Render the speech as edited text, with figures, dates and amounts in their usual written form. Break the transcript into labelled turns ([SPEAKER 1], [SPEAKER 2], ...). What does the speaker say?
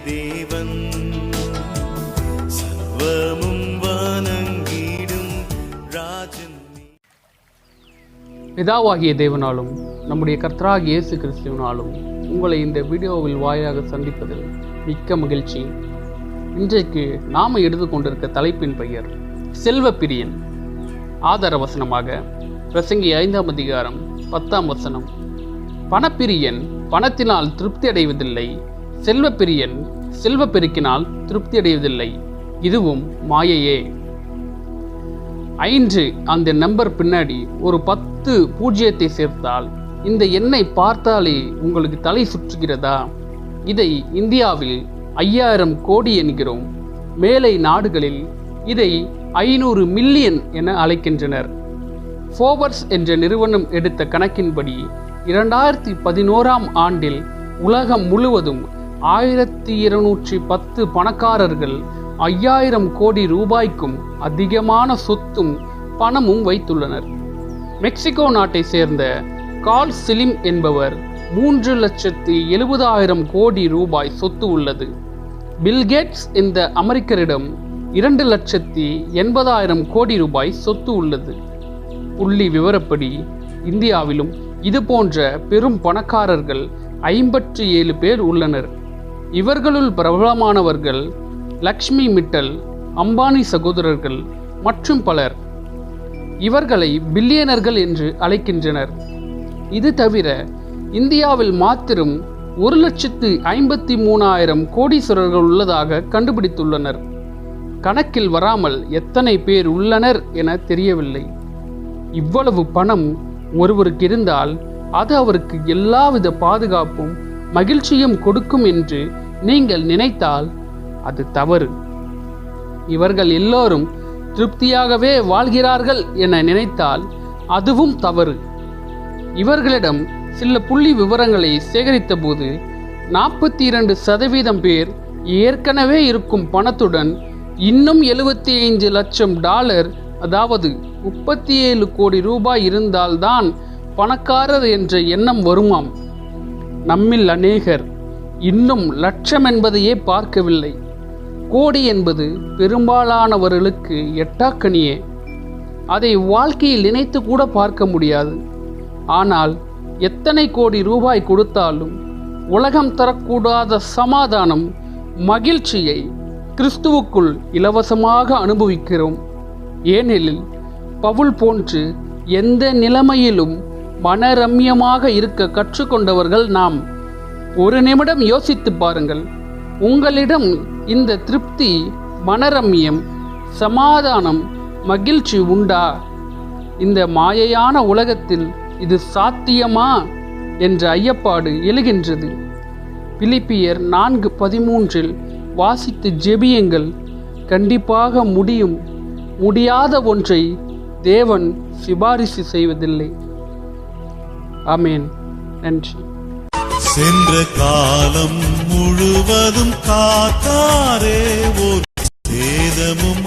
[SPEAKER 1] தேவன் சர்வமும் வணங்கிடும் ராஜன்.
[SPEAKER 2] பிதாவாகிய தேவனாலும் நம்முடைய கர்த்தராகிய இயேசு கிறிஸ்துவினாலும் உங்களை இந்த வீடியோவில் வாயாக சந்திப்பதில் மிக்க மகிழ்ச்சி. இன்றைக்கு நாம் எடுத்துக்கொண்டிருக்க தலைப்பின் பெயர் செல்வப்பிரியன். ஆதார வசனமாக பிரசங்கி 5ஆம் அதிகாரம் 10ஆம் வசனம். பணப்பிரியன் பணத்தினால் திருப்தி அடைவதில்லை, செல்வப்பிரியன் செல்வ பெருக்கினால் திருப்தி அடைவதில்லை, இதுவும் மாயையே. 5 அந்த நம்பர் பின்னாடி ஒரு 10 பூஜ்ஜியத்தை சேர்த்தால் இந்த எண்ணை பார்த்தாலே உங்களுக்கு தலை சுற்றுகிறதா? இதை இந்தியாவில் 5000 கோடி என்கிறோம். மேலை நாடுகளில் இதை 500 மில்லியன் என அழைக்கின்றனர். ஃபோர்ப்ஸ் என்ற நிறுவனம் எடுத்த கணக்கின்படி 2011ஆம் ஆண்டில் உலகம் முழுவதும் 1210 பணக்காரர்கள் 5000 கோடி ரூபாய்க்கும் அதிகமான சொத்தும் பணமும் வைத்துள்ளனர். மெக்சிகோ நாட்டை சேர்ந்த கார்ல் ஸ்லிம் என்பவர் 3,70,000 கோடி ரூபாய் சொத்து உள்ளது. பில்கேட்ஸ் இந்த அமெரிக்கரிடம் 2,80,000 கோடி ரூபாய் சொத்து உள்ளது. புள்ளி விவரப்படி இந்தியாவிலும் இது போன்ற பெரும் பணக்காரர்கள் 57 பேர் உள்ளனர். இவர்களுள் பிரபலமானவர்கள் லக்ஷ்மி மிட்டல், அம்பானி சகோதரர்கள் மற்றும் பலர். இவர்களை பில்லியனர்கள் என்று அழைக்கின்றனர். இது தவிர இந்தியாவில் மாத்திரம் 1,53,000 கோடீஸ்வரர்கள் உள்ளதாக கண்டுபிடித்துள்ளனர். கணக்கில் வராமல் எத்தனை பேர் உள்ளனர் என தெரியவில்லை. இவ்வளவு பணம் ஒருவருக்கு இருந்தால் அது அவருக்கு எல்லாவித பாதுகாப்பும் மகிழ்ச்சியும் கொடுக்கும் என்று நீங்கள் நினைத்தால் அது தவறு. இவர்கள் எல்லோரும் திருப்தியாகவே வாழ்கிறார்கள் என நினைத்தால் அதுவும் தவறு. இவர்களிடம் சில புள்ளி விவரங்களை சேகரித்த போது 42% பேர் ஏற்கனவே இருக்கும் பணத்துடன் இன்னும் $75 லட்சம் அதாவது 37 கோடி ரூபாய் இருந்தால்தான் பணக்காரர் என்ற எண்ணம் வருமாம். நம்மில் அநேகர் இன்னும் லட்சம் என்பதையே பார்க்கவில்லை. கோடி என்பது பெரும்பாலானவர்களுக்கு எட்டாக்கனியே. அதை வாழ்க்கையில் நினைத்து கூட பார்க்க முடியாது. ஆனால் எத்தனை கோடி ரூபாய் கொடுத்தாலும் உலகம் தரக்கூடாத சமாதானம், மகிழ்ச்சியை கிறிஸ்துவுக்குள் இலவசமாக அனுபவிக்கிறோம். ஏனெனில் பவுல் போன்று எந்த நிலைமையிலும் மனரம்யமாக இருக்க கற்றுக்கொண்டவர்கள் நாம். ஒரு நிமிடம் யோசித்து பாருங்கள். உங்களிடம் இந்த திருப்தி, மனரம்யம், சமாதானம், மகிழ்ச்சி உண்டா? இந்த மாயையான உலகத்தில் இது சாத்தியமா என்ற ஐயப்பாடு எழுகின்றது. பிலிப்பியர் 4:13 வாசித்து ஜெபியுங்கள். கண்டிப்பாக முடியும். முடியாத ஒன்றை தேவன் சிபாரிசு செய்வதில்லை. ஆமென். நன்றி.
[SPEAKER 1] சென்ற காலம் முழுவதும் காத்தாரே, ஒரு சேதமும்